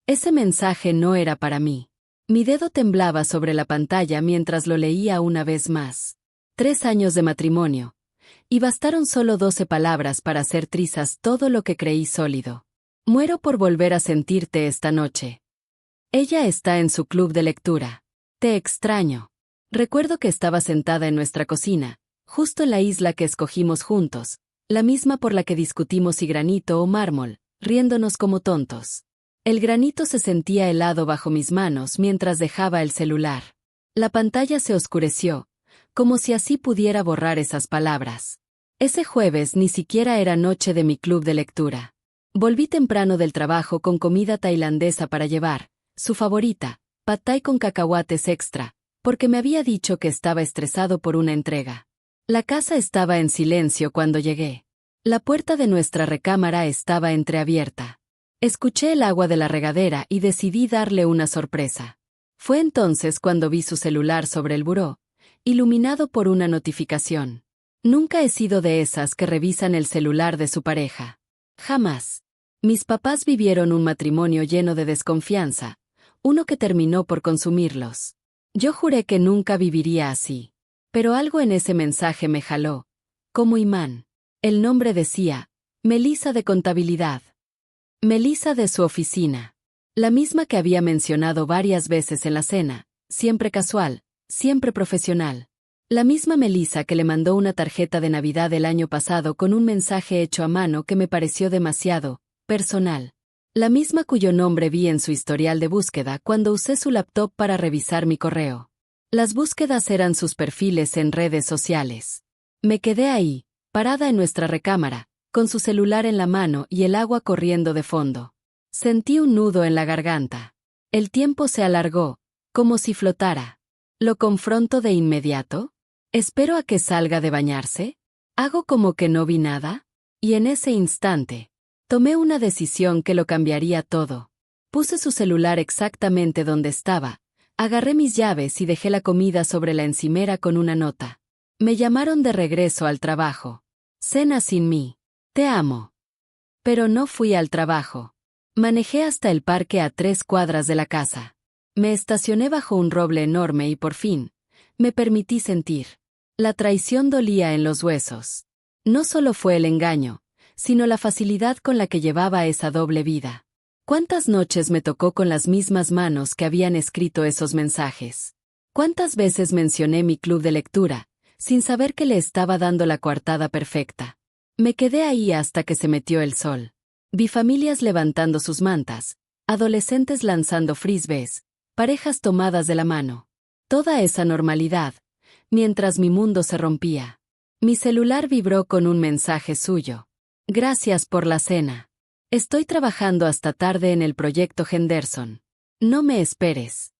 Ese mensaje no era para mí. Mi dedo temblaba sobre la pantalla mientras lo leía una vez más. 3 años de matrimonio. Y bastaron solo 12 palabras para hacer trizas todo lo que creí sólido. Muero por volver a sentirte esta noche. Ella está en su club de lectura. Te extraño. Recuerdo que estaba sentada en nuestra cocina, justo en la isla que escogimos juntos, la misma por la que discutimos si granito o mármol, riéndonos como tontos. El granito se sentía helado bajo mis manos mientras dejaba el celular. La pantalla se oscureció, como si así pudiera borrar esas palabras. Ese jueves ni siquiera era noche de mi club de lectura. Volví temprano del trabajo con comida tailandesa para llevar, su favorita, pad thai con cacahuates extra, porque me había dicho que estaba estresado por una entrega. La casa estaba en silencio cuando llegué. La puerta de nuestra recámara estaba entreabierta. Escuché el agua de la regadera y decidí darle una sorpresa. Fue entonces cuando vi su celular sobre el buró, iluminado por una notificación. Nunca he sido de esas que revisan el celular de su pareja. Jamás. Mis papás vivieron un matrimonio lleno de desconfianza, uno que terminó por consumirlos. Yo juré que nunca viviría así. Pero algo en ese mensaje me jaló, como imán. El nombre decía, Melissa de contabilidad. Melissa de su oficina. La misma que había mencionado varias veces en la cena, siempre casual, siempre profesional. La misma Melissa que le mandó una tarjeta de Navidad el año pasado con un mensaje hecho a mano que me pareció demasiado personal. La misma cuyo nombre vi en su historial de búsqueda cuando usé su laptop para revisar mi correo. Las búsquedas eran sus perfiles en redes sociales. Me quedé ahí, parada en nuestra recámara, con su celular en la mano y el agua corriendo de fondo. Sentí un nudo en la garganta. El tiempo se alargó, como si flotara. ¿Lo confronto de inmediato? ¿Espero a que salga de bañarse? ¿Hago como que no vi nada? Y en ese instante, tomé una decisión que lo cambiaría todo. Puse su celular exactamente donde estaba, agarré mis llaves y dejé la comida sobre la encimera con una nota. Me llamaron de regreso al trabajo. Cena sin mí. Te amo. Pero no fui al trabajo. Manejé hasta el parque a 3 cuadras de la casa. Me estacioné bajo un roble enorme y por fin, me permití sentir. La traición dolía en los huesos. No solo fue el engaño, sino la facilidad con la que llevaba esa doble vida. ¿Cuántas noches me tocó con las mismas manos que habían escrito esos mensajes? ¿Cuántas veces mencioné mi club de lectura, sin saber que le estaba dando la coartada perfecta? Me quedé ahí hasta que se metió el sol. Vi familias levantando sus mantas, adolescentes lanzando frisbees, parejas tomadas de la mano. Toda esa normalidad, mientras mi mundo se rompía. Mi celular vibró con un mensaje suyo. Gracias por la cena. Estoy trabajando hasta tarde en el proyecto Henderson. No me esperes.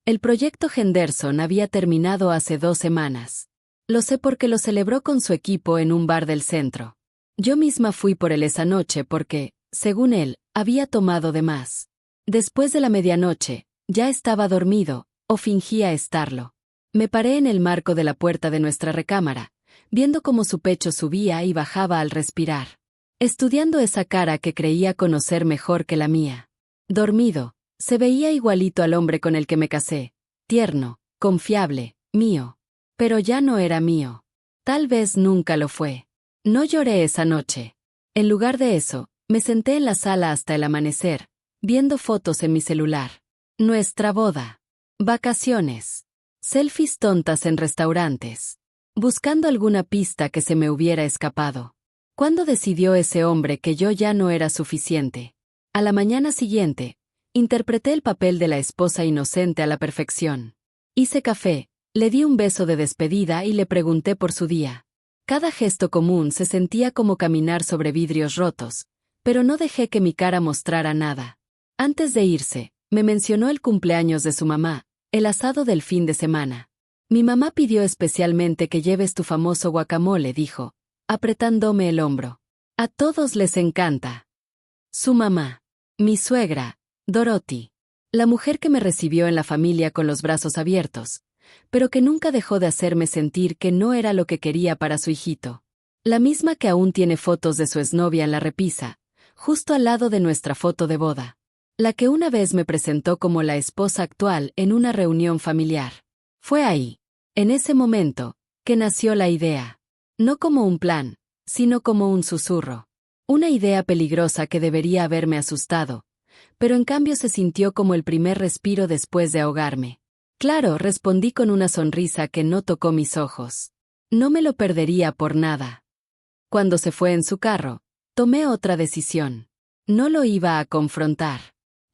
El proyecto Henderson había terminado hace 2 semanas. Lo sé porque lo celebró con su equipo en un bar del centro. Yo misma fui por él esa noche porque, según él, había tomado de más. Después de la medianoche, ya estaba dormido, o fingía estarlo. Me paré en el marco de la puerta de nuestra recámara, viendo cómo su pecho subía y bajaba al respirar. Estudiando esa cara que creía conocer mejor que la mía. Dormido, se veía igualito al hombre con el que me casé. Tierno, confiable, mío. Pero ya no era mío. Tal vez nunca lo fue. No lloré esa noche. En lugar de eso, me senté en la sala hasta el amanecer, viendo fotos en mi celular. Nuestra boda. Vacaciones. Selfies tontas en restaurantes. Buscando alguna pista que se me hubiera escapado. ¿Cuándo decidió ese hombre que yo ya no era suficiente? A la mañana siguiente, interpreté el papel de la esposa inocente a la perfección. Hice café, le di un beso de despedida y le pregunté por su día. Cada gesto común se sentía como caminar sobre vidrios rotos, pero no dejé que mi cara mostrara nada. Antes de irse, me mencionó el cumpleaños de su mamá, el asado del fin de semana. Mi mamá pidió especialmente que lleves tu famoso guacamole, dijo, apretándome el hombro. A todos les encanta. Su mamá. Mi suegra, Dorothy. La mujer que me recibió en la familia con los brazos abiertos, pero que nunca dejó de hacerme sentir que no era lo que quería para su hijito. La misma que aún tiene fotos de su exnovia en la repisa, justo al lado de nuestra foto de boda. la que una vez me presentó como la esposa actual en una reunión familiar. Fue ahí, en ese momento, que nació la idea. No como un plan, sino como un susurro. Una idea peligrosa que debería haberme asustado, pero en cambio se sintió como el primer respiro después de ahogarme. Claro, respondí con una sonrisa que no tocó mis ojos. No me lo perdería por nada. Cuando se fue en su carro, tomé otra decisión. No lo iba a confrontar.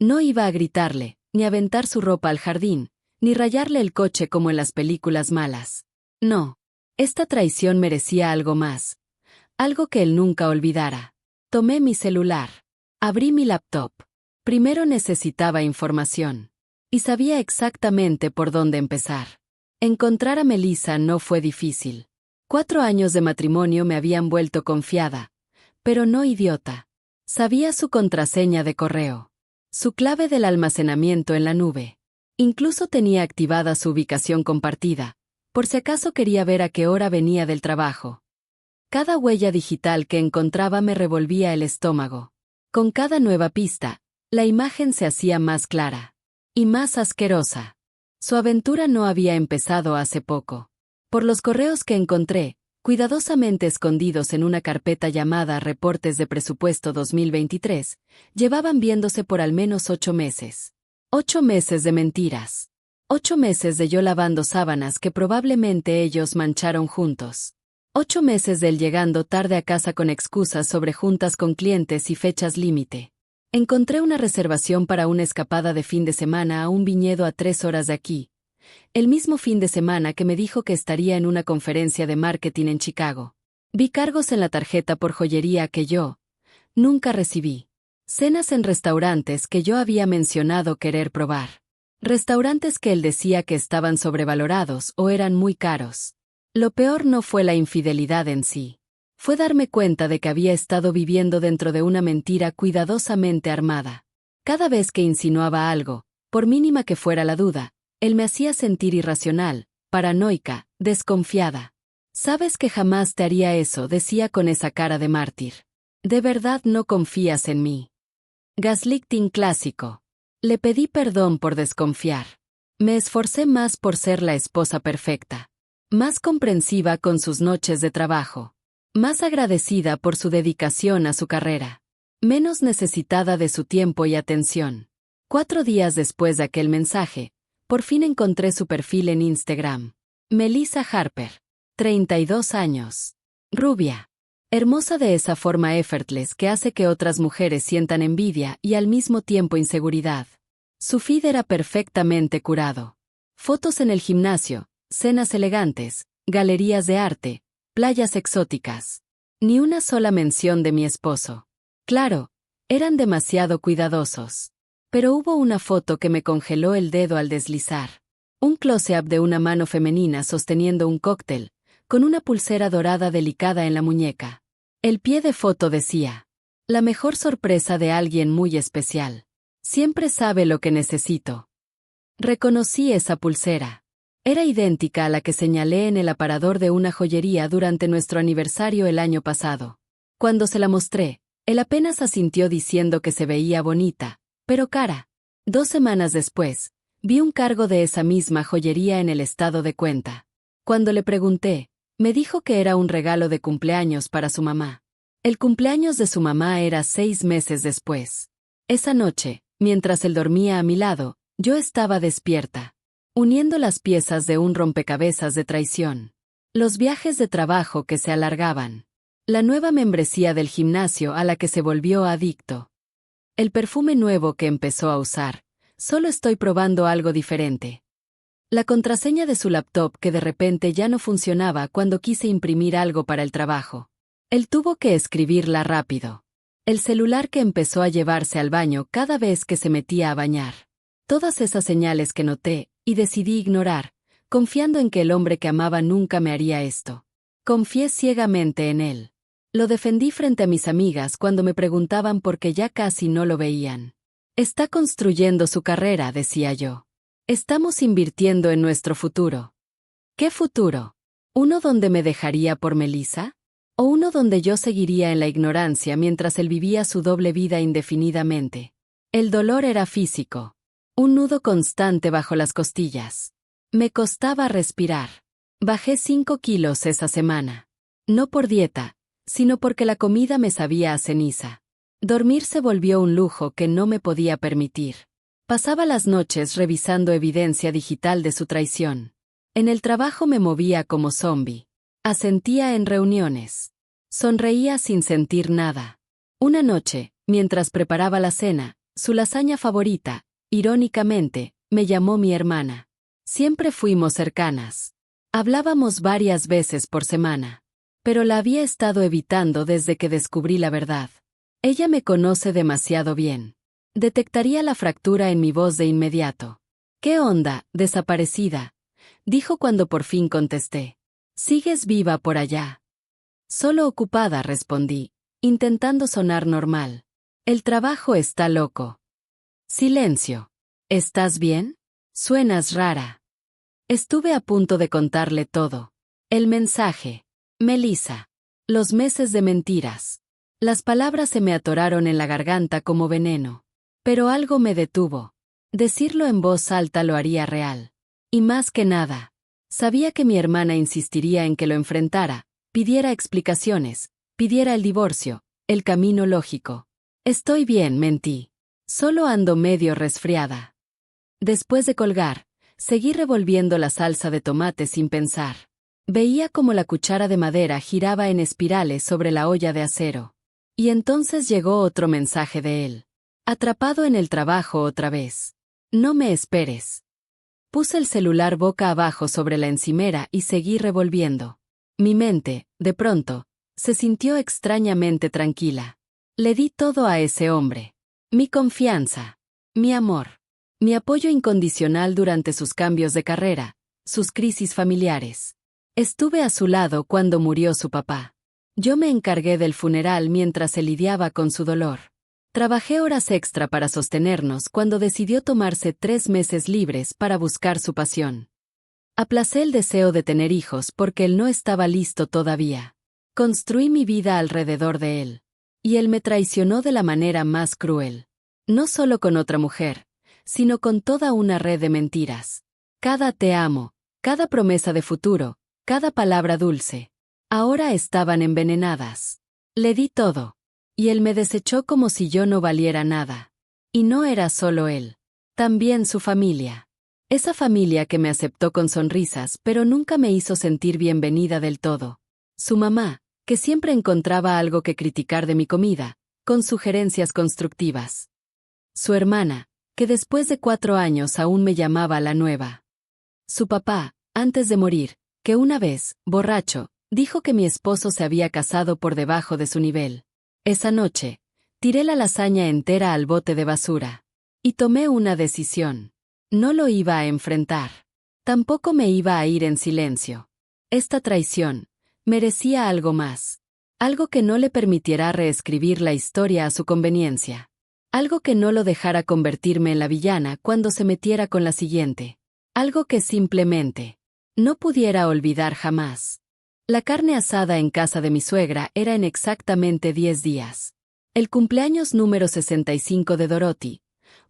No iba a gritarle, ni aventar su ropa al jardín, ni rayarle el coche como en las películas malas. No. Esta traición merecía algo más. Algo que él nunca olvidara. Tomé mi celular. Abrí mi laptop. Primero necesitaba información. Y sabía exactamente por dónde empezar. Encontrar a Melissa no fue difícil. 4 años de matrimonio me habían vuelto confiada, pero no idiota. Sabía su contraseña de correo, su clave del almacenamiento en la nube. Incluso tenía activada su ubicación compartida, por si acaso quería ver a qué hora venía del trabajo. Cada huella digital que encontraba me revolvía el estómago. Con cada nueva pista, la imagen se hacía más clara. Y más asquerosa. Su aventura no había empezado hace poco. Por los correos que encontré, cuidadosamente escondidos en una carpeta llamada Reportes de Presupuesto 2023, llevaban viéndose por al menos 8 meses. 8 meses de mentiras. 8 meses de yo lavando sábanas que probablemente ellos mancharon juntos. 8 meses de él llegando tarde a casa con excusas sobre juntas con clientes y fechas límite. Encontré una reservación para una escapada de fin de semana a un viñedo a 3 horas de aquí. El mismo fin de semana que me dijo que estaría en una conferencia de marketing en Chicago. Vi cargos en la tarjeta por joyería que yo nunca recibí. Cenas en restaurantes que yo había mencionado querer probar. Restaurantes que él decía que estaban sobrevalorados o eran muy caros. Lo peor no fue la infidelidad en sí. Fue darme cuenta de que había estado viviendo dentro de una mentira cuidadosamente armada. Cada vez que insinuaba algo, por mínima que fuera la duda, él me hacía sentir irracional, paranoica, desconfiada. «Sabes que jamás te haría eso», decía con esa cara de mártir. «¿De verdad no confías en mí?» Gaslighting clásico. Le pedí perdón por desconfiar. Me esforcé más por ser la esposa perfecta. Más comprensiva con sus noches de trabajo. Más agradecida por su dedicación a su carrera. Menos necesitada de su tiempo y atención. 4 días después de aquel mensaje, por fin encontré su perfil en Instagram. Melissa Harper. 32 años. Rubia. Hermosa de esa forma effortless que hace que otras mujeres sientan envidia y al mismo tiempo inseguridad. Su feed era perfectamente curado. Fotos en el gimnasio, cenas elegantes, galerías de arte, playas exóticas. Ni una sola mención de mi esposo. Claro, eran demasiado cuidadosos. Pero hubo una foto que me congeló el dedo al deslizar. Un close-up de una mano femenina sosteniendo un cóctel, con una pulsera dorada delicada en la muñeca. El pie de foto decía: «La mejor sorpresa de alguien muy especial. Siempre sabe lo que necesito». Reconocí esa pulsera. Era idéntica a la que señalé en el aparador de una joyería durante nuestro aniversario el año pasado. Cuando se la mostré, él apenas asintió diciendo que se veía bonita, pero cara. 2 semanas después, vi un cargo de esa misma joyería en el estado de cuenta. Cuando le pregunté, me dijo que era un regalo de cumpleaños para su mamá. El cumpleaños de su mamá era 6 meses después. Esa noche, mientras él dormía a mi lado, yo estaba despierta, uniendo las piezas de un rompecabezas de traición. Los viajes de trabajo que se alargaban. La nueva membresía del gimnasio a la que se volvió adicto. El perfume nuevo que empezó a usar. Solo estoy probando algo diferente. La contraseña de su laptop que de repente ya no funcionaba cuando quise imprimir algo para el trabajo. Él tuvo que escribirla rápido. El celular que empezó a llevarse al baño cada vez que se metía a bañar. Todas esas señales que noté, y decidí ignorar, confiando en que el hombre que amaba nunca me haría esto. Confié ciegamente en él. Lo defendí frente a mis amigas cuando me preguntaban por qué ya casi no lo veían. Está construyendo su carrera, decía yo. Estamos invirtiendo en nuestro futuro. ¿Qué futuro? ¿Uno donde me dejaría por Melissa? ¿O uno donde yo seguiría en la ignorancia mientras él vivía su doble vida indefinidamente? El dolor era físico. Un nudo constante bajo las costillas. Me costaba respirar. Bajé 5 kilos esa semana. No por dieta, sino porque la comida me sabía a ceniza. Dormir se volvió un lujo que no me podía permitir. Pasaba las noches revisando evidencia digital de su traición. En el trabajo me movía como zombi. Asentía en reuniones. Sonreía sin sentir nada. Una noche, mientras preparaba la cena, su lasaña favorita, irónicamente, me llamó mi hermana. Siempre fuimos cercanas. Hablábamos varias veces por semana. Pero la había estado evitando desde que descubrí la verdad. Ella me conoce demasiado bien. Detectaría la fractura en mi voz de inmediato. ¿Qué onda, desaparecida?, dijo cuando por fin contesté. ¿Sigues viva por allá? Solo ocupada, respondí, intentando sonar normal. El trabajo está loco. Silencio. ¿Estás bien? Suenas rara. Estuve a punto de contarle todo. El mensaje. Melissa. Los meses de mentiras. Las palabras se me atoraron en la garganta como veneno. Pero algo me detuvo. Decirlo en voz alta lo haría real. Y más que nada, sabía que mi hermana insistiría en que lo enfrentara, pidiera explicaciones, pidiera el divorcio, el camino lógico. Estoy bien, mentí. Solo ando medio resfriada. Después de colgar, seguí revolviendo la salsa de tomate sin pensar. Veía como la cuchara de madera giraba en espirales sobre la olla de acero. Y entonces llegó otro mensaje de él. Atrapado en el trabajo otra vez. No me esperes. Puse el celular boca abajo sobre la encimera y seguí revolviendo. Mi mente, de pronto, se sintió extrañamente tranquila. Le di todo a ese hombre. Mi confianza. Mi amor. Mi apoyo incondicional durante sus cambios de carrera, sus crisis familiares. Estuve a su lado cuando murió su papá. Yo me encargué del funeral mientras se lidiaba con su dolor. Trabajé horas extra para sostenernos cuando decidió tomarse 3 meses libres para buscar su pasión. Aplacé el deseo de tener hijos porque él no estaba listo todavía. Construí mi vida alrededor de él. Y él me traicionó de la manera más cruel. No solo con otra mujer, sino con toda una red de mentiras. Cada te amo, cada promesa de futuro, cada palabra dulce. Ahora estaban envenenadas. Le di todo. Y él me desechó como si yo no valiera nada. Y no era solo él. También su familia. Esa familia que me aceptó con sonrisas pero nunca me hizo sentir bienvenida del todo. Su mamá, que siempre encontraba algo que criticar de mi comida, con sugerencias constructivas. Su hermana, que después de 4 años aún me llamaba la nueva. Su papá, antes de morir, que una vez, borracho, dijo que mi esposo se había casado por debajo de su nivel. Esa noche, tiré la lasaña entera al bote de basura. Y tomé una decisión. No lo iba a enfrentar. Tampoco me iba a ir en silencio. Esta traición merecía algo más. Algo que no le permitiera reescribir la historia a su conveniencia. Algo que no lo dejara convertirme en la villana cuando se metiera con la siguiente. Algo que simplemente no pudiera olvidar jamás. La carne asada en casa de mi suegra era en exactamente 10 días. El cumpleaños número 65 de Dorothy.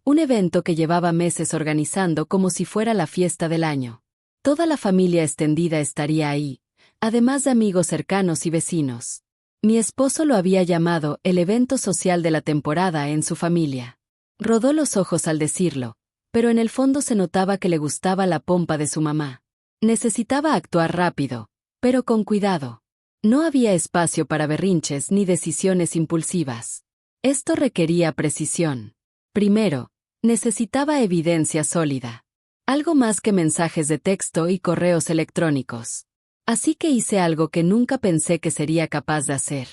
Un evento que llevaba meses organizando como si fuera la fiesta del año. Toda la familia extendida estaría ahí, además de amigos cercanos y vecinos. Mi esposo lo había llamado el evento social de la temporada en su familia. Rodó los ojos al decirlo, pero en el fondo se notaba que le gustaba la pompa de su mamá. Necesitaba actuar rápido, pero con cuidado. No había espacio para berrinches ni decisiones impulsivas. Esto requería precisión. Primero, necesitaba evidencia sólida. Algo más que mensajes de texto y correos electrónicos. Así que hice algo que nunca pensé que sería capaz de hacer.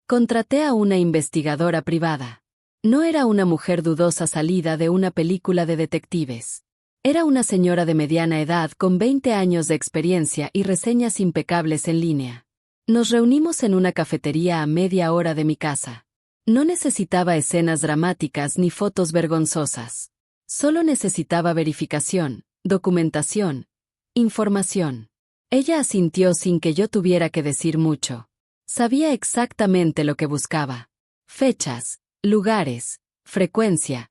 Contraté a una investigadora privada. No era una mujer dudosa salida de una película de detectives. Era una señora de mediana edad con 20 años de experiencia y reseñas impecables en línea. Nos reunimos en una cafetería a media hora de mi casa. No necesitaba escenas dramáticas ni fotos vergonzosas. Solo necesitaba verificación, documentación, información. Ella asintió sin que yo tuviera que decir mucho. Sabía exactamente lo que buscaba. Fechas, lugares, frecuencia.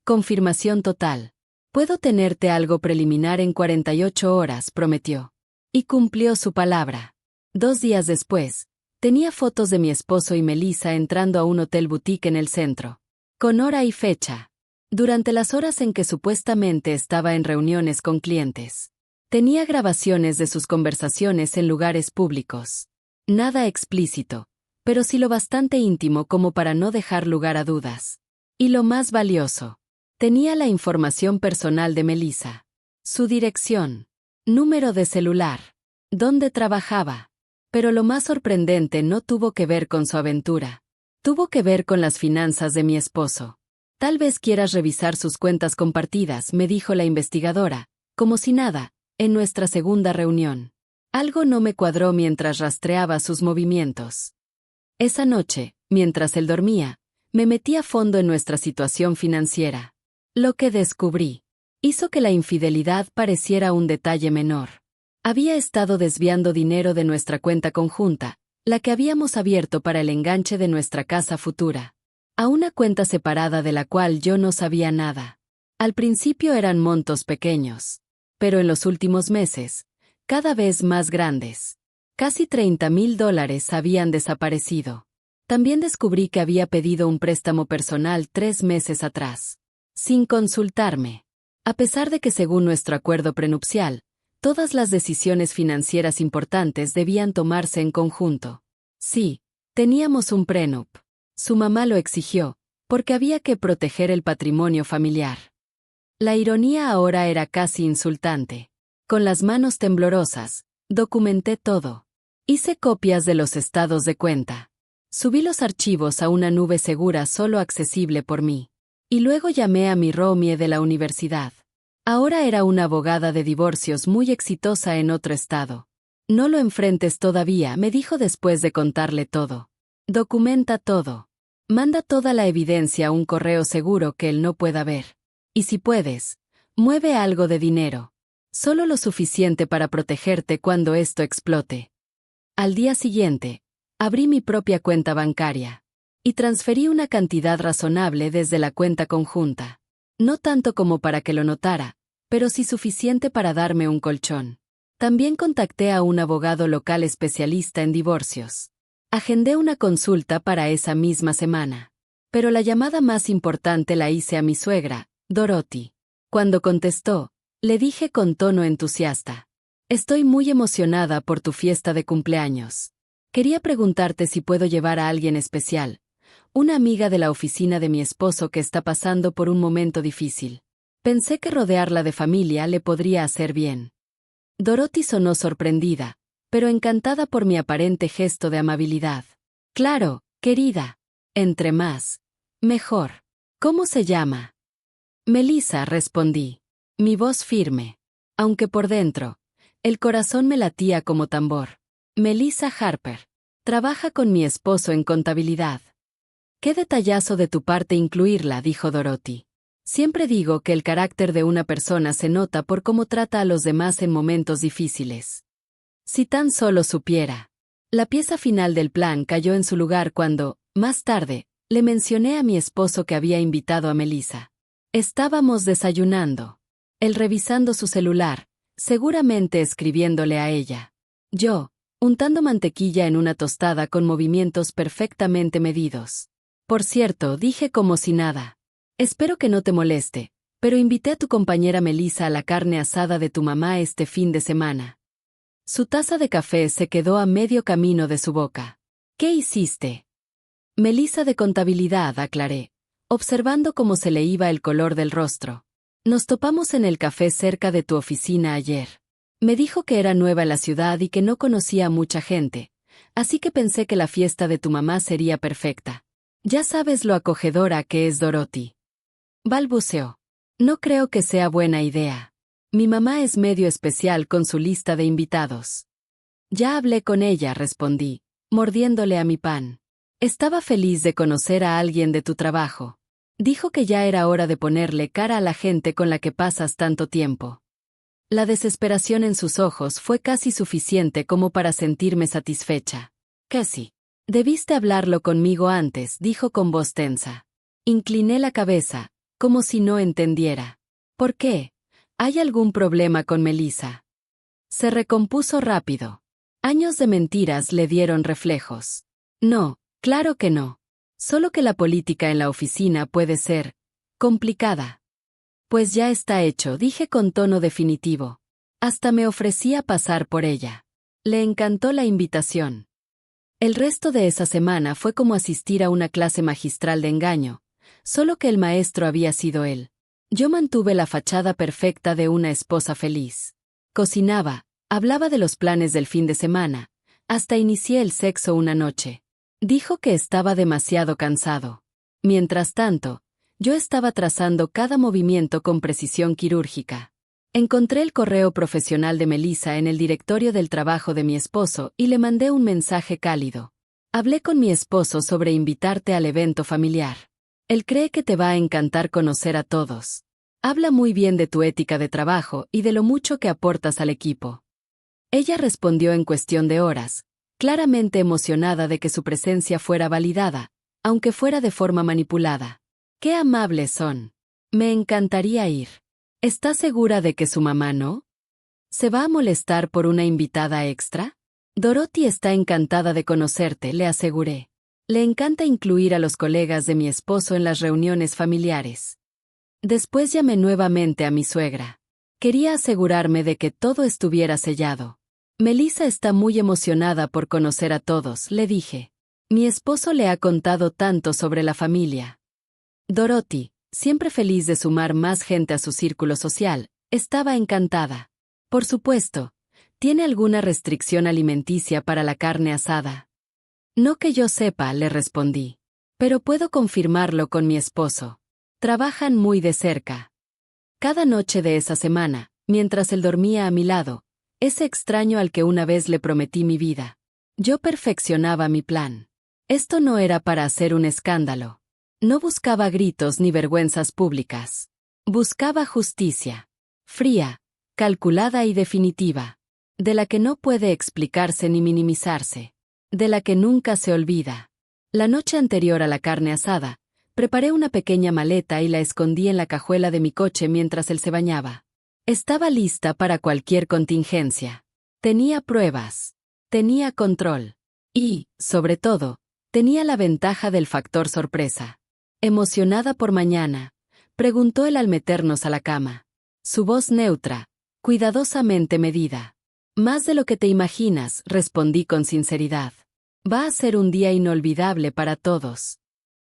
Confirmación total. Puedo tenerte algo preliminar en 48 horas, prometió. Y cumplió su palabra. 2 días después, tenía fotos de mi esposo y Melissa entrando a un hotel boutique en el centro. Con hora y fecha. Durante las horas en que supuestamente estaba en reuniones con clientes. Tenía grabaciones de sus conversaciones en lugares públicos. Nada explícito, pero sí lo bastante íntimo como para no dejar lugar a dudas. Y lo más valioso. Tenía la información personal de Melissa. Su dirección. Número de celular. Dónde trabajaba. Pero lo más sorprendente no tuvo que ver con su aventura. Tuvo que ver con las finanzas de mi esposo. Tal vez quieras revisar sus cuentas compartidas, me dijo la investigadora, como si nada, en nuestra segunda reunión. Algo no me cuadró mientras rastreaba sus movimientos. Esa noche, mientras él dormía, me metí a fondo en nuestra situación financiera. Lo que descubrí hizo que la infidelidad pareciera un detalle menor. Había estado desviando dinero de nuestra cuenta conjunta, la que habíamos abierto para el enganche de nuestra casa futura, a una cuenta separada de la cual yo no sabía nada. Al principio eran montos pequeños, pero en los últimos meses, cada vez más grandes. Casi $30,000 habían desaparecido. También descubrí que había pedido un préstamo personal 3 meses atrás, sin consultarme. A pesar de que según nuestro acuerdo prenupcial, todas las decisiones financieras importantes debían tomarse en conjunto. Sí, teníamos un prenup. Su mamá lo exigió, porque había que proteger el patrimonio familiar. La ironía ahora era casi insultante. Con las manos temblorosas, documenté todo. Hice copias de los estados de cuenta. Subí los archivos a una nube segura solo accesible por mí. Y luego llamé a mi roomie de la universidad. Ahora era una abogada de divorcios muy exitosa en otro estado. No lo enfrentes todavía, me dijo después de contarle todo. Documenta todo. Manda toda la evidencia a un correo seguro que él no pueda ver. Y si puedes, mueve algo de dinero. Solo lo suficiente para protegerte cuando esto explote. Al día siguiente, abrí mi propia cuenta bancaria. Y transferí una cantidad razonable desde la cuenta conjunta. No tanto como para que lo notara, pero sí suficiente para darme un colchón. También contacté a un abogado local especialista en divorcios. Agendé una consulta para esa misma semana. Pero la llamada más importante la hice a mi suegra, Dorothy. Cuando contestó, le dije con tono entusiasta: estoy muy emocionada por tu fiesta de cumpleaños. Quería preguntarte si puedo llevar a alguien especial, una amiga de la oficina de mi esposo que está pasando por un momento difícil. Pensé que rodearla de familia le podría hacer bien. Dorothy sonó sorprendida, pero encantada por mi aparente gesto de amabilidad. Claro, querida. Entre más, mejor. ¿Cómo se llama? Melissa, respondí. Mi voz firme. Aunque por dentro, el corazón me latía como tambor. Melissa Harper. Trabaja con mi esposo en contabilidad. Qué detallazo de tu parte incluirla, dijo Dorothy. Siempre digo que el carácter de una persona se nota por cómo trata a los demás en momentos difíciles. Si tan solo supiera. La pieza final del plan cayó en su lugar cuando, más tarde, le mencioné a mi esposo que había invitado a Melissa. Estábamos desayunando. Él revisando su celular, seguramente escribiéndole a ella. Yo, untando mantequilla en una tostada con movimientos perfectamente medidos. Por cierto, dije como si nada. Espero que no te moleste, pero invité a tu compañera Melissa a la carne asada de tu mamá este fin de semana. Su taza de café se quedó a medio camino de su boca. ¿Qué hiciste? Melissa de contabilidad, aclaré, observando cómo se le iba el color del rostro. Nos topamos en el café cerca de tu oficina ayer. Me dijo que era nueva en la ciudad y que no conocía a mucha gente, así que pensé que la fiesta de tu mamá sería perfecta. Ya sabes lo acogedora que es Dorothy. Balbuceó. No creo que sea buena idea. Mi mamá es medio especial con su lista de invitados. Ya hablé con ella, respondí, mordiéndole a mi pan. Estaba feliz de conocer a alguien de tu trabajo. Dijo que ya era hora de ponerle cara a la gente con la que pasas tanto tiempo. La desesperación en sus ojos fue casi suficiente como para sentirme satisfecha. Casi. Debiste hablarlo conmigo antes, dijo con voz tensa. Incliné la cabeza, como si no entendiera. ¿Por qué? ¿Hay algún problema con Melissa? Se recompuso rápido. Años de mentiras le dieron reflejos. No, claro que no. Solo que la política en la oficina puede ser complicada. Pues ya está hecho, dije con tono definitivo. Hasta me ofrecía pasar por ella. Le encantó la invitación. El resto de esa semana fue como asistir a una clase magistral de engaño, solo que el maestro había sido él. Yo mantuve la fachada perfecta de una esposa feliz. Cocinaba, hablaba de los planes del fin de semana, hasta inicié el sexo una noche. Dijo que estaba demasiado cansado. Mientras tanto, yo estaba trazando cada movimiento con precisión quirúrgica. Encontré el correo profesional de Melissa en el directorio del trabajo de mi esposo y le mandé un mensaje cálido. Hablé con mi esposo sobre invitarte al evento familiar. Él cree que te va a encantar conocer a todos. Habla muy bien de tu ética de trabajo y de lo mucho que aportas al equipo. Ella respondió en cuestión de horas, claramente emocionada de que su presencia fuera validada, aunque fuera de forma manipulada. ¡Qué amables son! Me encantaría ir. ¿Está segura de que su mamá no? ¿Se va a molestar por una invitada extra? Dorothy está encantada de conocerte, le aseguré. Le encanta incluir a los colegas de mi esposo en las reuniones familiares. Después llamé nuevamente a mi suegra. Quería asegurarme de que todo estuviera sellado. Melissa está muy emocionada por conocer a todos, le dije. Mi esposo le ha contado tanto sobre la familia. Dorothy, siempre feliz de sumar más gente a su círculo social, estaba encantada. Por supuesto, ¿tiene alguna restricción alimenticia para la carne asada? No que yo sepa, le respondí. Pero puedo confirmarlo con mi esposo. Trabajan muy de cerca. Cada noche de esa semana, mientras él dormía a mi lado, ese extraño al que una vez le prometí mi vida, yo perfeccionaba mi plan. Esto no era para hacer un escándalo. No buscaba gritos ni vergüenzas públicas. Buscaba justicia. Fría, calculada y definitiva. De la que no puede explicarse ni minimizarse. De la que nunca se olvida. La noche anterior a la carne asada, preparé una pequeña maleta y la escondí en la cajuela de mi coche mientras él se bañaba. Estaba lista para cualquier contingencia. Tenía pruebas. Tenía control. Y, sobre todo, tenía la ventaja del factor sorpresa. Emocionada por mañana, preguntó él al meternos a la cama. Su voz neutra, cuidadosamente medida. Más de lo que te imaginas, respondí con sinceridad. Va a ser un día inolvidable para todos.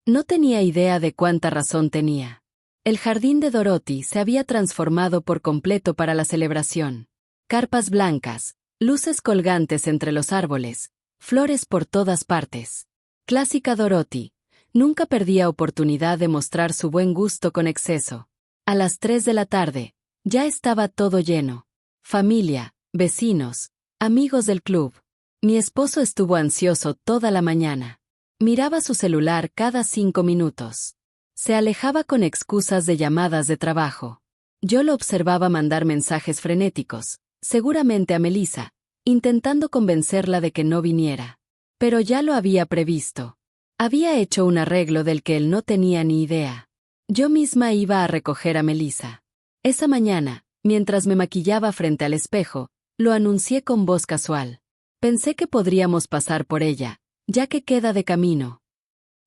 No tenía idea de cuánta razón tenía. El jardín de Dorothy se había transformado por completo para la celebración. Carpas blancas, luces colgantes entre los árboles, flores por todas partes. Clásica Dorothy. Nunca perdía oportunidad de mostrar su buen gusto con exceso. A las 3 de la tarde, ya estaba todo lleno. Familia, vecinos, amigos del club. Mi esposo estuvo ansioso toda la mañana. Miraba su celular cada 5 minutos. Se alejaba con excusas de llamadas de trabajo. Yo lo observaba mandar mensajes frenéticos, seguramente a Melissa, intentando convencerla de que no viniera. Pero ya lo había previsto. Había hecho un arreglo del que él no tenía ni idea. Yo misma iba a recoger a Melissa. Esa mañana, mientras me maquillaba frente al espejo, lo anuncié con voz casual. Pensé que podríamos pasar por ella, ya que queda de camino.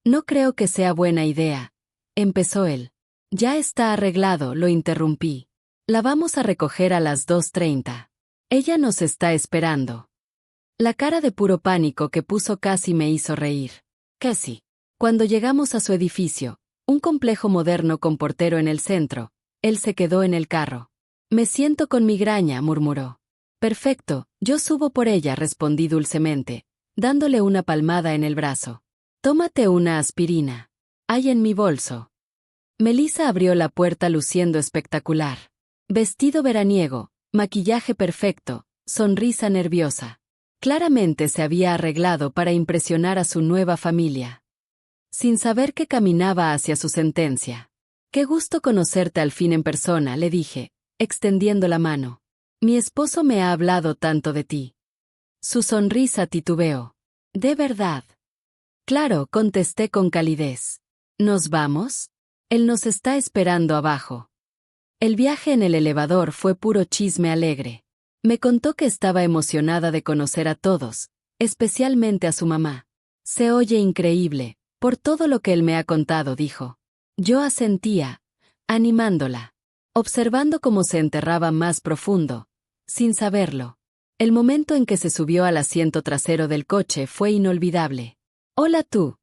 No creo que sea buena idea, empezó él. Ya está arreglado, lo interrumpí. La vamos a recoger a las 2:30. Ella nos está esperando. La cara de puro pánico que puso casi me hizo reír. Casi. Cuando llegamos a su edificio, un complejo moderno con portero en el centro, él se quedó en el carro. Me siento con migraña, murmuró. Perfecto, yo subo por ella, respondí dulcemente, dándole una palmada en el brazo. Tómate una aspirina. Hay en mi bolso. Melissa abrió la puerta luciendo espectacular. Vestido veraniego, maquillaje perfecto, sonrisa nerviosa. Claramente se había arreglado para impresionar a su nueva familia. Sin saber que caminaba hacia su sentencia. Qué gusto conocerte al fin en persona, le dije, extendiendo la mano. Mi esposo me ha hablado tanto de ti. Su sonrisa titubeó. ¿De verdad? Claro, contesté con calidez. ¿Nos vamos? Él nos está esperando abajo. El viaje en el elevador fue puro chisme alegre. Me contó que estaba emocionada de conocer a todos, especialmente a su mamá. Se oye increíble, por todo lo que él me ha contado, dijo. Yo asentía, animándola, observando cómo se enterraba más profundo, sin saberlo. El momento en que se subió al asiento trasero del coche fue inolvidable. Hola tú,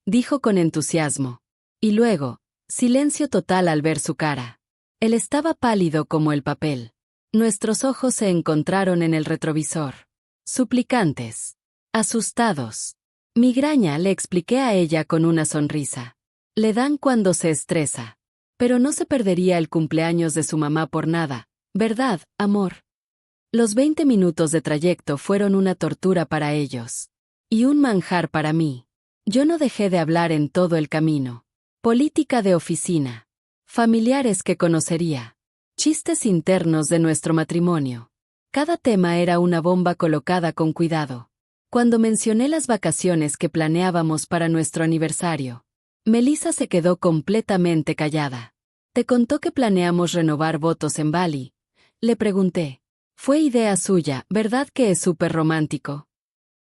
dijo con entusiasmo. Y luego, silencio total al ver su cara. Él estaba pálido como el papel. Nuestros ojos se encontraron en el retrovisor. Suplicantes. Asustados. Migraña, le expliqué a ella con una sonrisa. Le dan cuando se estresa. Pero no se perdería el cumpleaños de su mamá por nada, ¿verdad, amor? Los 20 minutos de trayecto fueron una tortura para ellos. Y un manjar para mí. Yo no dejé de hablar en todo el camino. Política de oficina. Familiares que conocería. Chistes internos de nuestro matrimonio. Cada tema era una bomba colocada con cuidado. Cuando mencioné las vacaciones que planeábamos para nuestro aniversario, Melissa se quedó completamente callada. ¿Te contó que planeamos renovar votos en Bali? Le pregunté. Fue idea suya, ¿verdad que es súper romántico?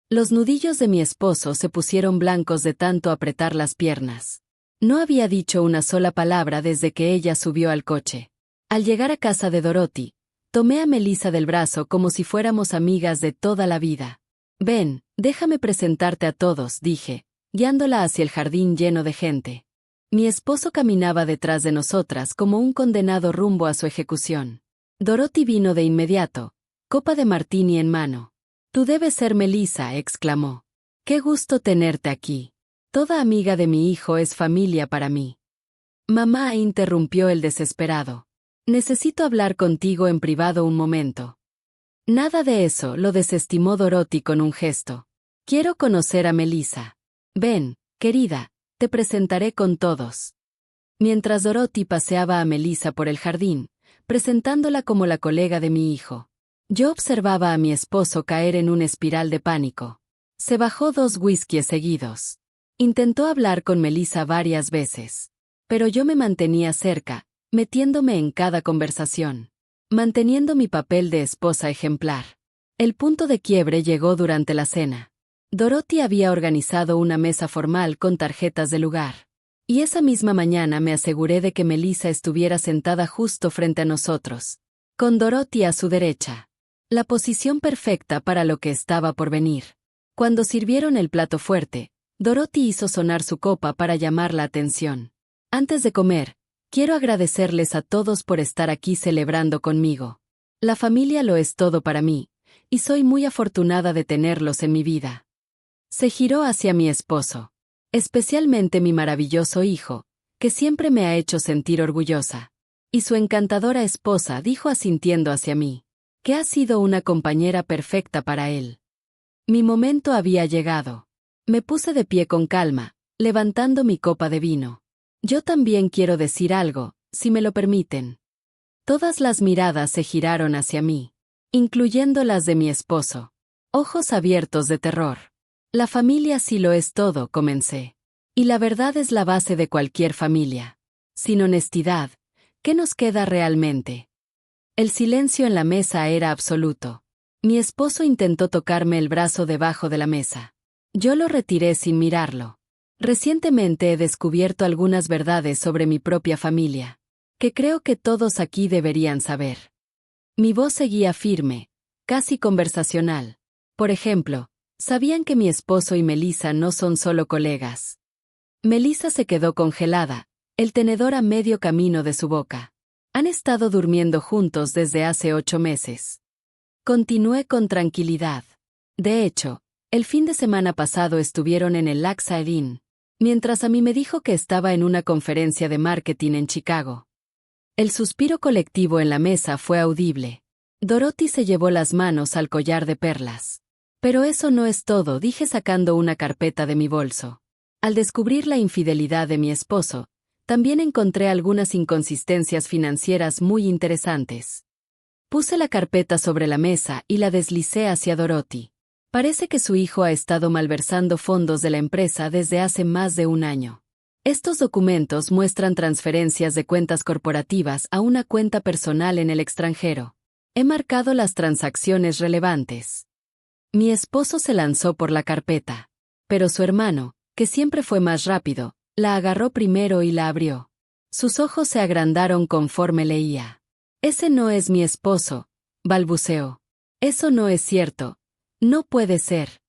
Los nudillos de mi esposo se pusieron blancos de tanto apretar las piernas. No había dicho una sola palabra desde que ella subió al coche. Al llegar a casa de Dorothy, tomé a Melissa del brazo como si fuéramos amigas de toda la vida. Ven, déjame presentarte a todos, dije, guiándola hacia el jardín lleno de gente. Mi esposo caminaba detrás de nosotras como un condenado rumbo a su ejecución. Dorothy vino de inmediato, copa de martini en mano. Tú debes ser Melissa, exclamó. Qué gusto tenerte aquí. Toda amiga de mi hijo es familia para mí. Mamá, interrumpió el desesperado. Necesito hablar contigo en privado un momento. Nada de eso, lo desestimó Dorothy con un gesto. Quiero conocer a Melissa. Ven, querida, te presentaré con todos. Mientras Dorothy paseaba a Melissa por el jardín, presentándola como la colega de mi hijo, yo observaba a mi esposo caer en una espiral de pánico. Se bajó 2 whiskies seguidos. Intentó hablar con Melissa varias veces, pero yo me mantenía cerca, metiéndome en cada conversación, manteniendo mi papel de esposa ejemplar. El punto de quiebre llegó durante la cena. Dorothy había organizado una mesa formal con tarjetas de lugar. Y esa misma mañana me aseguré de que Melissa estuviera sentada justo frente a nosotros, con Dorothy a su derecha. La posición perfecta para lo que estaba por venir. Cuando sirvieron el plato fuerte, Dorothy hizo sonar su copa para llamar la atención. Antes de comer, quiero agradecerles a todos por estar aquí celebrando conmigo. La familia lo es todo para mí, y soy muy afortunada de tenerlos en mi vida. Se giró hacia mi esposo. Especialmente mi maravilloso hijo, que siempre me ha hecho sentir orgullosa. Y su encantadora esposa, dijo asintiendo hacia mí, que ha sido una compañera perfecta para él. Mi momento había llegado. Me puse de pie con calma, levantando mi copa de vino. Yo también quiero decir algo, si me lo permiten. Todas las miradas se giraron hacia mí, incluyendo las de mi esposo. Ojos abiertos de terror. La familia sí lo es todo, comencé. Y la verdad es la base de cualquier familia. Sin honestidad, ¿qué nos queda realmente? El silencio en la mesa era absoluto. Mi esposo intentó tocarme el brazo debajo de la mesa. Yo lo retiré sin mirarlo. Recientemente he descubierto algunas verdades sobre mi propia familia, que creo que todos aquí deberían saber. Mi voz seguía firme, casi conversacional. Por ejemplo, ¿sabían que mi esposo y Melissa no son solo colegas? Melissa se quedó congelada, el tenedor a medio camino de su boca. Han estado durmiendo juntos desde hace 8 meses. Continué con tranquilidad. De hecho, el fin de semana pasado estuvieron en el Lakeside Inn, mientras a mí me dijo que estaba en una conferencia de marketing en Chicago. El suspiro colectivo en la mesa fue audible. Dorothy se llevó las manos al collar de perlas. Pero eso no es todo, dije sacando una carpeta de mi bolso. Al descubrir la infidelidad de mi esposo, también encontré algunas inconsistencias financieras muy interesantes. Puse la carpeta sobre la mesa y la deslicé hacia Dorothy. Parece que su hijo ha estado malversando fondos de la empresa desde hace más de un año. Estos documentos muestran transferencias de cuentas corporativas a una cuenta personal en el extranjero. He marcado las transacciones relevantes. Mi esposo se lanzó por la carpeta, pero su hermano, que siempre fue más rápido, la agarró primero y la abrió. Sus ojos se agrandaron conforme leía. Ese no es mi esposo, balbuceó. Eso no es cierto. No puede ser.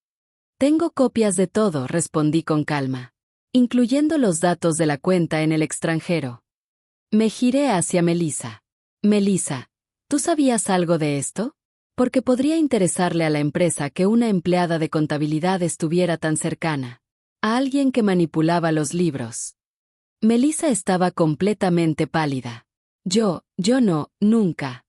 Tengo copias de todo, respondí con calma, incluyendo los datos de la cuenta en el extranjero. Me giré hacia Melissa. Melissa, ¿tú sabías algo de esto? Porque podría interesarle a la empresa que una empleada de contabilidad estuviera tan cercana a alguien que manipulaba los libros. Melissa estaba completamente pálida. Yo no, nunca.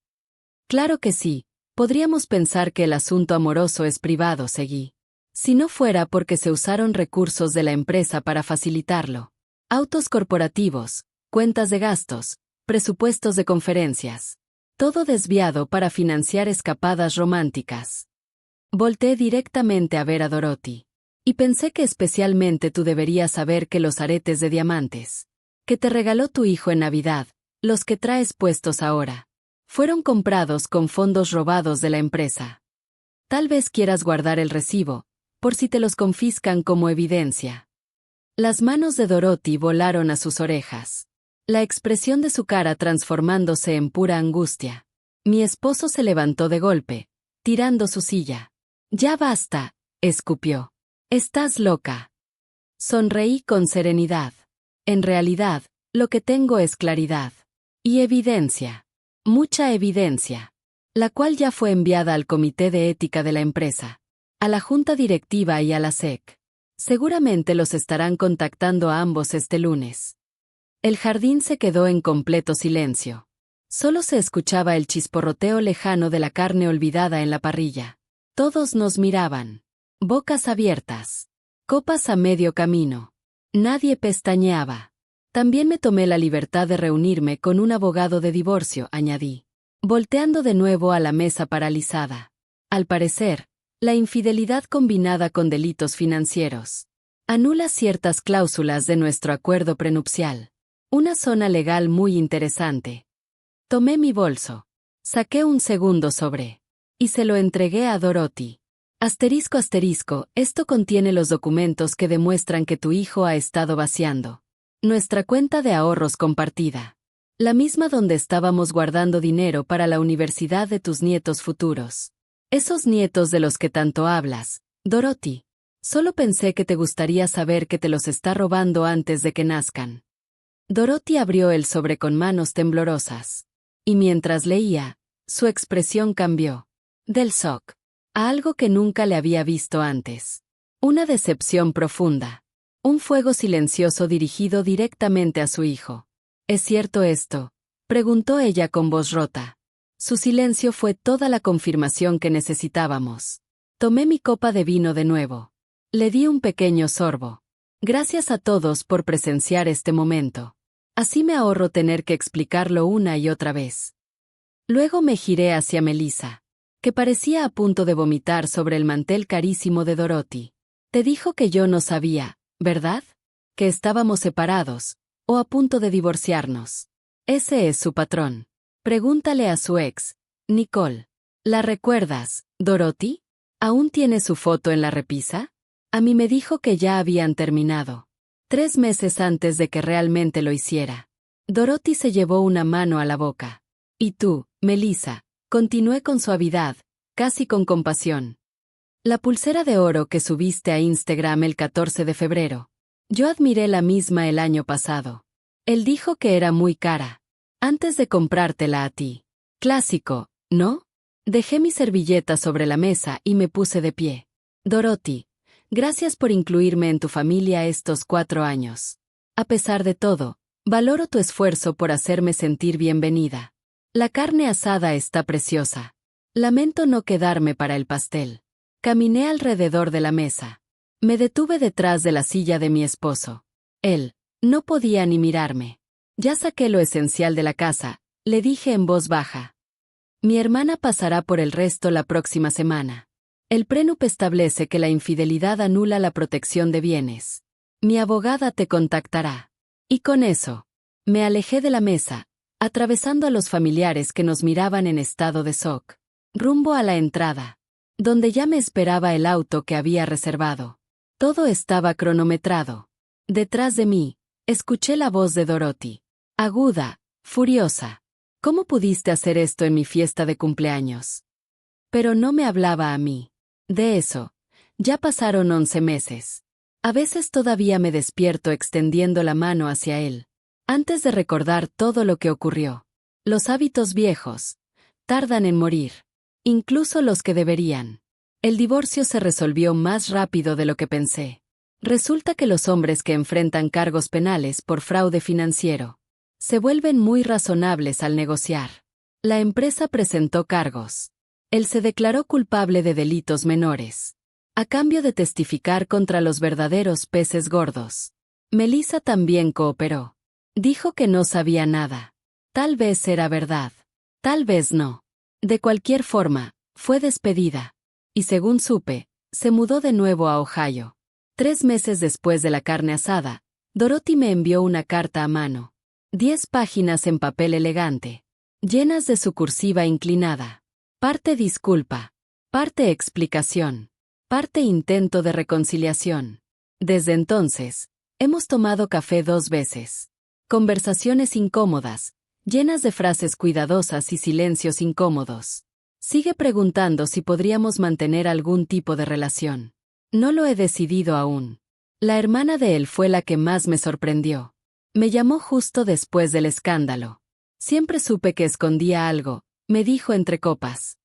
Claro que sí, podríamos pensar que el asunto amoroso es privado, seguí. Si no fuera porque se usaron recursos de la empresa para facilitarlo. Autos corporativos, cuentas de gastos, presupuestos de conferencias. Todo desviado para financiar escapadas románticas. Volteé directamente a ver a Dorothy. Y pensé que especialmente tú deberías saber que los aretes de diamantes que te regaló tu hijo en Navidad, los que traes puestos ahora, fueron comprados con fondos robados de la empresa. Tal vez quieras guardar el recibo, por si te los confiscan como evidencia. Las manos de Dorothy volaron a sus orejas. La expresión de su cara transformándose en pura angustia. Mi esposo se levantó de golpe, tirando su silla. Ya basta, escupió. Estás loca. Sonreí con serenidad. En realidad, lo que tengo es claridad. Y evidencia. Mucha evidencia. La cual ya fue enviada al Comité de Ética de la empresa, a la Junta Directiva y a la SEC. Seguramente los estarán contactando a ambos este lunes. El jardín se quedó en completo silencio. Solo se escuchaba el chisporroteo lejano de la carne olvidada en la parrilla. Todos nos miraban. Bocas abiertas. Copas a medio camino. Nadie pestañeaba. También me tomé la libertad de reunirme con un abogado de divorcio, añadí, volteando de nuevo a la mesa paralizada. Al parecer, la infidelidad combinada con delitos financieros anula ciertas cláusulas de nuestro acuerdo prenupcial. Una zona legal muy interesante. Tomé mi bolso. Saqué un segundo sobre. Y se lo entregué a Dorothy. Asterisco asterisco, esto contiene los documentos que demuestran que tu hijo ha estado vaciando nuestra cuenta de ahorros compartida. La misma donde estábamos guardando dinero para la universidad de tus nietos futuros. Esos nietos de los que tanto hablas, Dorothy. Solo pensé que te gustaría saber que te los está robando antes de que nazcan. Dorothy abrió el sobre con manos temblorosas. Y mientras leía, su expresión cambió. Del shock a algo que nunca le había visto antes. Una decepción profunda. Un fuego silencioso dirigido directamente a su hijo. ¿Es cierto esto?, preguntó ella con voz rota. Su silencio fue toda la confirmación que necesitábamos. Tomé mi copa de vino de nuevo. Le di un pequeño sorbo. Gracias a todos por presenciar este momento. Así me ahorro tener que explicarlo una y otra vez. Luego me giré hacia Melissa, que parecía a punto de vomitar sobre el mantel carísimo de Dorothy. Te dijo que yo no sabía, ¿verdad? Que estábamos separados, o a punto de divorciarnos. Ese es su patrón. Pregúntale a su ex, Nicole. ¿La recuerdas, Dorothy? ¿Aún tiene su foto en la repisa? A mí me dijo que ya habían terminado. 3 meses antes de que realmente lo hiciera. Dorothy se llevó una mano a la boca. Y tú, Melissa, continué con suavidad, casi con compasión. La pulsera de oro que subiste a Instagram el 14 de febrero. Yo admiré la misma el año pasado. Él dijo que era muy cara. Antes de comprártela a ti. Clásico, ¿no? Dejé mi servilleta sobre la mesa y me puse de pie. Dorothy, gracias por incluirme en tu familia estos 4 años. A pesar de todo, valoro tu esfuerzo por hacerme sentir bienvenida. La carne asada está preciosa. Lamento no quedarme para el pastel. Caminé alrededor de la mesa. Me detuve detrás de la silla de mi esposo. Él no podía ni mirarme. Ya saqué lo esencial de la casa, le dije en voz baja. Mi hermana pasará por el resto la próxima semana. El prenup establece que la infidelidad anula la protección de bienes. Mi abogada te contactará. Y con eso, me alejé de la mesa, atravesando a los familiares que nos miraban en estado de shock, rumbo a la entrada, donde ya me esperaba el auto que había reservado. Todo estaba cronometrado. Detrás de mí, escuché la voz de Dorothy, aguda, furiosa. ¿Cómo pudiste hacer esto en mi fiesta de cumpleaños? Pero no me hablaba a mí. De eso, ya pasaron 11 meses. A veces todavía me despierto extendiendo la mano hacia él, antes de recordar todo lo que ocurrió. Los hábitos viejos tardan en morir, incluso los que deberían. El divorcio se resolvió más rápido de lo que pensé. Resulta que los hombres que enfrentan cargos penales por fraude financiero se vuelven muy razonables al negociar. La empresa presentó cargos. Él se declaró culpable de delitos menores, a cambio de testificar contra los verdaderos peces gordos. Melissa también cooperó. Dijo que no sabía nada. Tal vez era verdad. Tal vez no. De cualquier forma, fue despedida. Y según supe, se mudó de nuevo a Ohio. 3 meses después de la carne asada, Dorothy me envió una carta a mano. 10 páginas en papel elegante, llenas de su cursiva inclinada. Parte disculpa, parte explicación, parte intento de reconciliación. Desde entonces, hemos tomado café 2 veces. Conversaciones incómodas, llenas de frases cuidadosas y silencios incómodos. Sigue preguntando si podríamos mantener algún tipo de relación. No lo he decidido aún. La hermana de él fue la que más me sorprendió. Me llamó justo después del escándalo. Siempre supe que escondía algo, me dijo entre copas.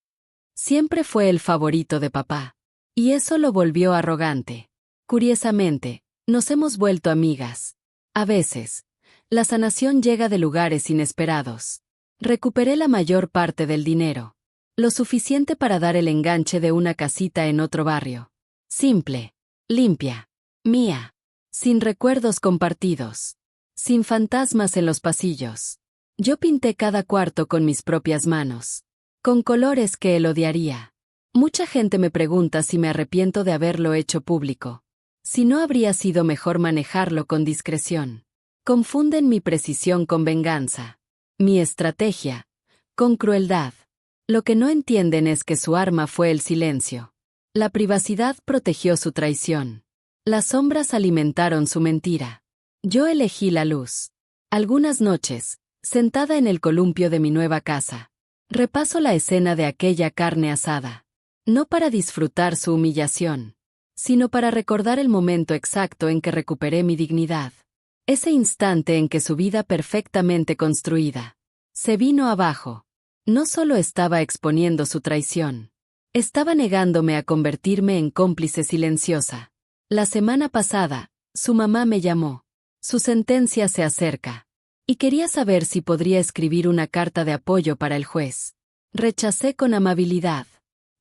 Siempre fue el favorito de papá. Y eso lo volvió arrogante. Curiosamente, nos hemos vuelto amigas. A veces, la sanación llega de lugares inesperados. Recuperé la mayor parte del dinero. Lo suficiente para dar el enganche de una casita en otro barrio. Simple, limpia, mía, sin recuerdos compartidos, sin fantasmas en los pasillos. Yo pinté cada cuarto con mis propias manos, con colores que él odiaría. Mucha gente me pregunta si me arrepiento de haberlo hecho público. Si no habría sido mejor manejarlo con discreción. Confunden mi precisión con venganza, mi estrategia con crueldad. Lo que no entienden es que su arma fue el silencio. La privacidad protegió su traición. Las sombras alimentaron su mentira. Yo elegí la luz. Algunas noches, sentada en el columpio de mi nueva casa, repaso la escena de aquella carne asada. No para disfrutar su humillación, sino para recordar el momento exacto en que recuperé mi dignidad. Ese instante en que su vida perfectamente construida se vino abajo. No solo estaba exponiendo su traición. Estaba negándome a convertirme en cómplice silenciosa. La semana pasada, su mamá me llamó. Su sentencia se acerca. Y quería saber si podría escribir una carta de apoyo para el juez. Rechacé con amabilidad.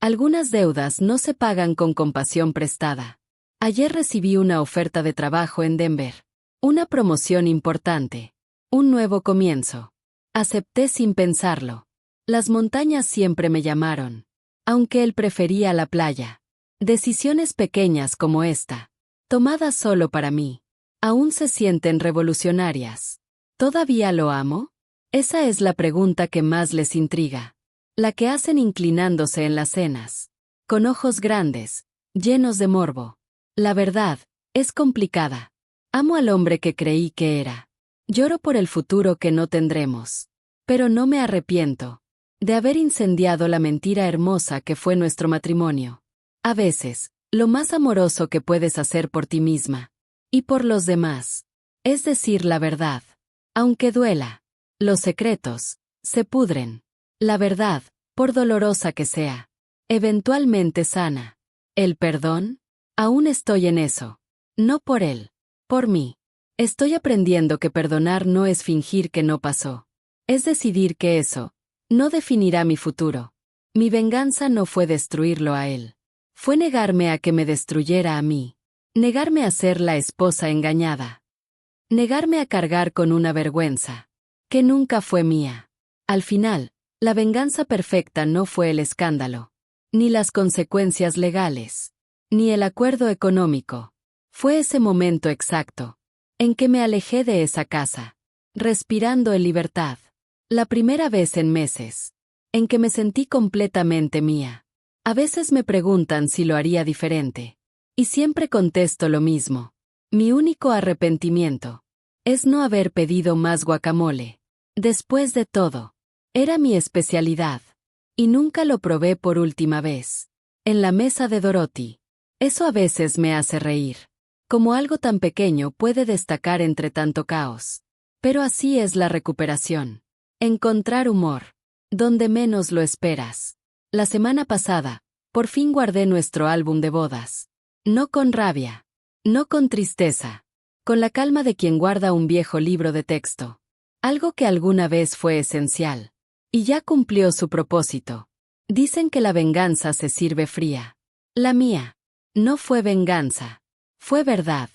Algunas deudas no se pagan con compasión prestada. Ayer recibí una oferta de trabajo en Denver. Una promoción importante. Un nuevo comienzo. Acepté sin pensarlo. Las montañas siempre me llamaron. Aunque él prefería la playa. Decisiones pequeñas como esta, tomadas solo para mí, aún se sienten revolucionarias. ¿Todavía lo amo? Esa es la pregunta que más les intriga. La que hacen inclinándose en las cenas, con ojos grandes, llenos de morbo. La verdad, es complicada. Amo al hombre que creí que era. Lloro por el futuro que no tendremos. Pero no me arrepiento de haber incendiado la mentira hermosa que fue nuestro matrimonio. A veces, lo más amoroso que puedes hacer por ti misma y por los demás es decir la verdad. Aunque duela, los secretos se pudren. La verdad, por dolorosa que sea, eventualmente sana. ¿El perdón? Aún estoy en eso. No por él, por mí. Estoy aprendiendo que perdonar no es fingir que no pasó. Es decidir que eso no definirá mi futuro. Mi venganza no fue destruirlo a él. Fue negarme a que me destruyera a mí. Negarme a ser la esposa engañada. Negarme a cargar con una vergüenza que nunca fue mía. Al final, la venganza perfecta no fue el escándalo, ni las consecuencias legales, ni el acuerdo económico. Fue ese momento exacto, en que me alejé de esa casa, respirando en libertad. La primera vez en meses, en que me sentí completamente mía. A veces me preguntan si lo haría diferente. Y siempre contesto lo mismo. Mi único arrepentimiento es no haber pedido más guacamole. Después de todo, era mi especialidad. Y nunca lo probé por última vez. En la mesa de Dorothy. Eso a veces me hace reír. Como algo tan pequeño puede destacar entre tanto caos. Pero así es la recuperación. Encontrar humor. Donde menos lo esperas. La semana pasada, por fin guardé nuestro álbum de bodas. No con rabia. No con tristeza. Con la calma de quien guarda un viejo libro de texto. Algo que alguna vez fue esencial. Y ya cumplió su propósito. Dicen que la venganza se sirve fría. La mía. No fue venganza. Fue verdad.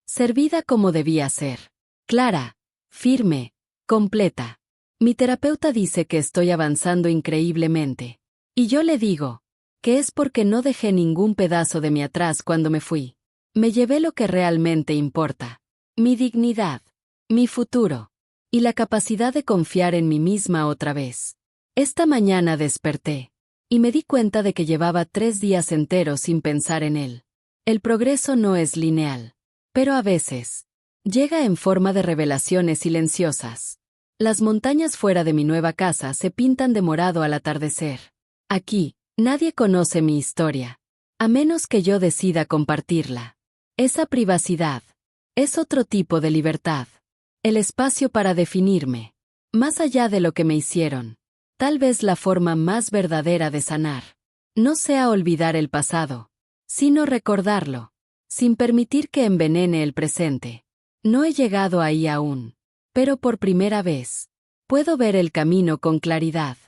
Servida como debía ser. Clara. Firme. Completa. Mi terapeuta dice que estoy avanzando increíblemente. Y yo le digo que es porque no dejé ningún pedazo de mí atrás cuando me fui. Me llevé lo que realmente importa. Mi dignidad. Mi futuro. Y la capacidad de confiar en mí misma otra vez. Esta mañana desperté. Y me di cuenta de que llevaba 3 días enteros sin pensar en él. El progreso no es lineal. Pero a veces llega en forma de revelaciones silenciosas. Las montañas fuera de mi nueva casa se pintan de morado al atardecer. Aquí, nadie conoce mi historia. A menos que yo decida compartirla. Esa privacidad es otro tipo de libertad. El espacio para definirme. Más allá de lo que me hicieron. Tal vez la forma más verdadera de sanar. No sea olvidar el pasado, sino recordarlo. Sin permitir que envenene el presente. No he llegado ahí aún. Pero por primera vez, puedo ver el camino con claridad.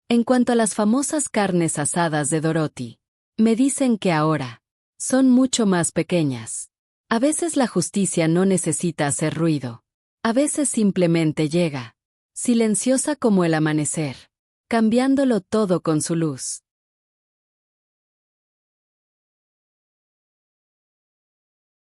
En cuanto a las famosas carnes asadas de Dorothy, me dicen que ahora son mucho más pequeñas. A veces la justicia no necesita hacer ruido. A veces simplemente llega, silenciosa como el amanecer, cambiándolo todo con su luz.